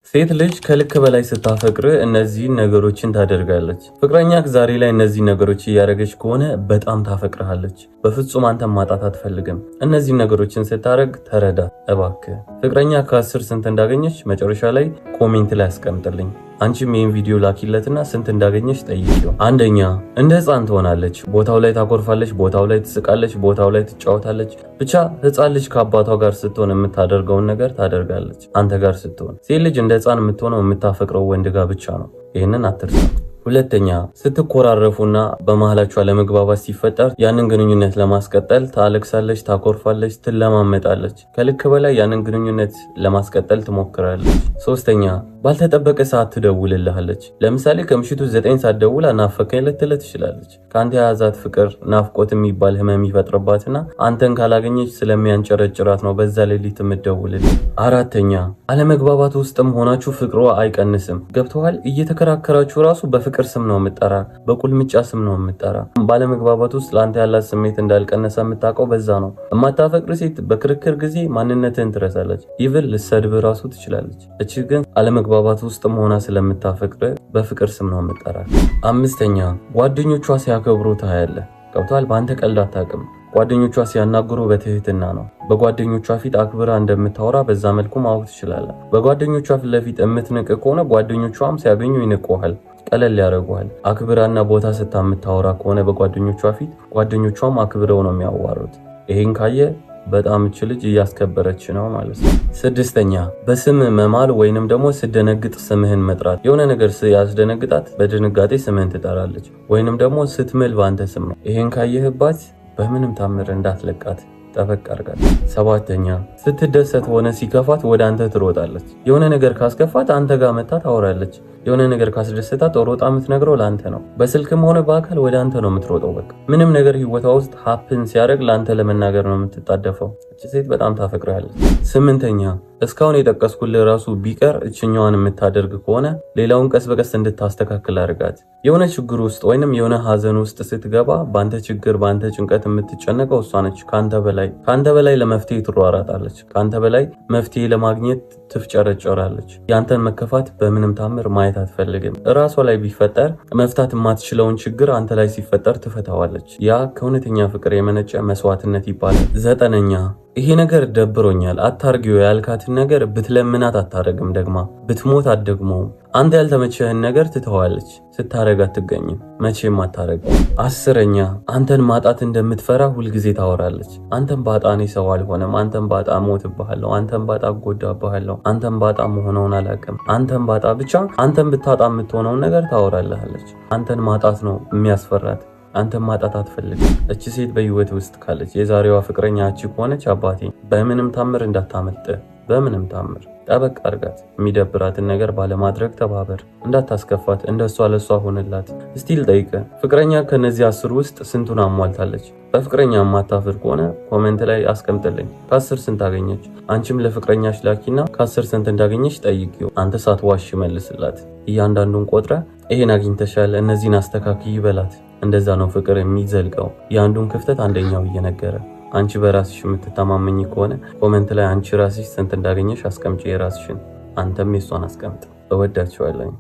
ሴት ልጅ ከልክ በላይ ስታፈቅር እነዚህን ነገሮችን ታደርጋለች። ፍቅረኛክ ዛሬ ላይ እነዚህ ነገሮች እያደረገች ከሆነ በጣም ታፈቅርሃለች። በፍጹም አንተን ማጣት አትፈልግም። እነዚህ ነገሮችን ስታደርግ ተረዳ እባክህ። ፍቅረኛ ከ10 ስንት እንዳገኘች መጨረሻ ላይ ኮሜንት ላይ አስቀምጥልኝ። አንቺም ይሄን ቪዲዮ ላኪለትና ስንት እንዳገኘች ጠይቂው። አንደኛ እንደ ህፃን ትሆናለች። ቦታው ላይ ታኮርፋለች፣ ቦታው ላይ ትስቃለች፣ ቦታው ላይ ትጫወታለች። ብቻ ህፃን ልጅ ከአባቷ ጋር ስትሆን የምታደርገውን ነገር ታደርጋለች አንተ ጋር ስትሆን። ሴት ልጅ እንደ ህፃን የምትሆነው የምታፈቅረው ወንድ ጋር ብቻ ነው። ይሄንን አትርሳ። ሁለተኛ ስትኮራረፉና በመሃላችሁ አለመግባባት ሲፈጠር ያንን ግንኙነት ለማስቀጠል ታለቅሳለች፣ ታኮርፋለች፣ ትለማመጣለች። ከልክ በላይ ያንን ግንኙነት ለማስቀጠል ትሞክራለች። ሶስተኛ ባልተጠበቀ ሰዓት ትደውልልሃለች። ለምሳሌ ከምሽቱ 9 ሰዓት ደውላ ናፈቀኝ ልትልህ ትችላለች። ካንተ የያዛት ፍቅር ናፍቆት የሚባል ህመም ይፈጥርባትና አንተን ካላገኘች ስለሚያንጨረጭራት ነው በዛ ሌሊት የምትደውልልህ። አራተኛ አለመግባባት ውስጥም ሆናችሁ ፍቅሯ አይቀንስም። ገብተዋል። እየተከራከራችሁ ራሱ በፍቅር ስም ነው የምትጠራ፣ በቁልምጫ ስም ነው የምትጠራ። ባለመግባባት ውስጥ ለአንተ ያላት ስሜት እንዳልቀነሰ የምታውቀው በዛ ነው። የማታፈቅር ሴት በክርክር ጊዜ ማንነትን ትረሳለች። ኢቭን ልትሰድብህ ራሱ ትችላለች። እቺ ግን አለመግባባት ውስጥም ሆና ስለምታፈቅር በፍቅር ስም ነው የምትጠራ። አምስተኛ ጓደኞቿ ሲያከብሩ ታያለህ። ገብተዋል። በአንተ ቀልድ አታውቅም። ጓደኞቿ ሲያናግሩ በትህትና ነው። በጓደኞቿ ፊት አክብራ እንደምታወራ በዛ መልኩ ማወቅ ትችላለህ። በጓደኞቿ ፊት ለፊት የምትንቅ ከሆነ ጓደኞቿም ሲያገኙ ይንቁሃል፣ ቀለል ያደርጉሃል። አክብራና ቦታ ስታምታወራ ከሆነ በጓደኞቿ ፊት ጓደኞቿም አክብረው ነው የሚያዋሩት። ይሄን ካየ በጣም እች ልጅ እያስከበረች ነው ማለት ነው። ስድስተኛ በስም መማል ወይንም ደግሞ ስደነግጥ ስምህን መጥራት። የሆነ ነገር ያስደነግጣት በድንጋጤ ስምህን ትጠራለች፣ ወይንም ደግሞ ስትምል በአንተ ስም ነው። ይሄን ካየህባት በምንም ታምር እንዳትለቃት ጠበቅ አድርጋት። ሰባተኛ ስትደሰት ሆነ ሲከፋት ወደ አንተ ትሮጣለች። የሆነ ነገር ካስከፋት አንተ ጋር መታ ታወራለች። የሆነ ነገር ካስደሰታት ሮጣ የምትነግረው ለአንተ ነው። በስልክም ሆነ በአካል ወደ አንተ ነው የምትሮጠው። በቃ ምንም ነገር ህይወቷ ውስጥ ሀፕን ሲያደርግ ለአንተ ለመናገር ነው የምትጣደፈው። እቺ ሴት በጣም ታፈቅራለች። ስምንተኛ እስካሁን የጠቀስኩልህ ራሱ ቢቀር እችኛዋን የምታደርግ ከሆነ ሌላውን ቀስ በቀስ እንድታስተካክል አድርጋት። የሆነ ችግር ውስጥ ወይንም የሆነ ሀዘን ውስጥ ስትገባ በአንተ ችግር በአንተ ጭንቀት የምትጨነቀው እሷ ነች። ከአንተ በላይ ለመፍትሄ ትሯራጣለች። ከአንተ በላይ መፍትሄ ለማግኘት ትፍጨረጨራለች። ያንተን መከፋት በምንም ታምር ማየት አትፈልግም። እራሷ ላይ ቢፈጠር መፍታት የማትችለውን ችግር አንተ ላይ ሲፈጠር ትፈታዋለች። ያ ከእውነተኛ ፍቅር የመነጨ መስዋዕትነት ይባላል። ዘጠነኛ ይሄ ነገር ደብሮኛል አታርጊው ያልካትን ነገር ብትለምናት አታረግም። ደግማ ብትሞት አትደግመውም። አንተ ያልተመቸህን ነገር ትተዋለች። ስታረግ አትገኝም። መቼም አታረግም። አስረኛ አንተን ማጣት እንደምትፈራ ሁልጊዜ ታወራለች። አንተን ባጣ እኔ ሰው አልሆነም፣ አንተን ባጣ ሞትብሃለሁ፣ አንተን ባጣ ጎዳብሃለሁ፣ አንተን ባጣ መሆነውን አላውቅም፣ አንተን ባጣ ብቻ አንተን ብታጣ የምትሆነውን ነገር ታወራለች። አንተን ማጣት ነው የሚያስፈራት። አንተን ማጣት አትፈልግም። እቺ ሴት በህይወት ውስጥ ካለች የዛሬዋ ፍቅረኛ እቺ ከሆነች አባቴ በምንም ታምር እንዳታመልጥ፣ በምንም ታምር ጠበቅ አርጋት። የሚደብራትን ነገር ባለማድረግ ተባበር። እንዳታስከፋት፣ እንደሷ ለሷ ሆነላት። እስቲ ልጠይቅ፣ ፍቅረኛ ከነዚህ 10 ውስጥ ስንቱን አሟልታለች? በፍቅረኛ ማታፍር ከሆነ ኮሜንት ላይ አስቀምጥልኝ። ከ10 ስንት አገኘች? አንቺም ለፍቅረኛሽ ላኪና ከ10 ስንት እንዳገኘች ጠይቂው። አንተ ሳትዋሽ መልስላት። እያንዳንዱን ቆጥረ ይሄን አግኝተሻል፣ እነዚህን አስተካክይ በላት። እንደዛ ነው ፍቅር የሚዘልቀው። የአንዱን ክፍተት አንደኛው እየነገረ። አንቺ በራስሽ የምትተማመኝ ከሆነ ኮሜንት ላይ አንቺ ራስሽ ስንት እንዳገኘሽ አስቀምጪ የራስሽን። አንተም የሷን አስቀምጥ። እወዳችኋለሁ።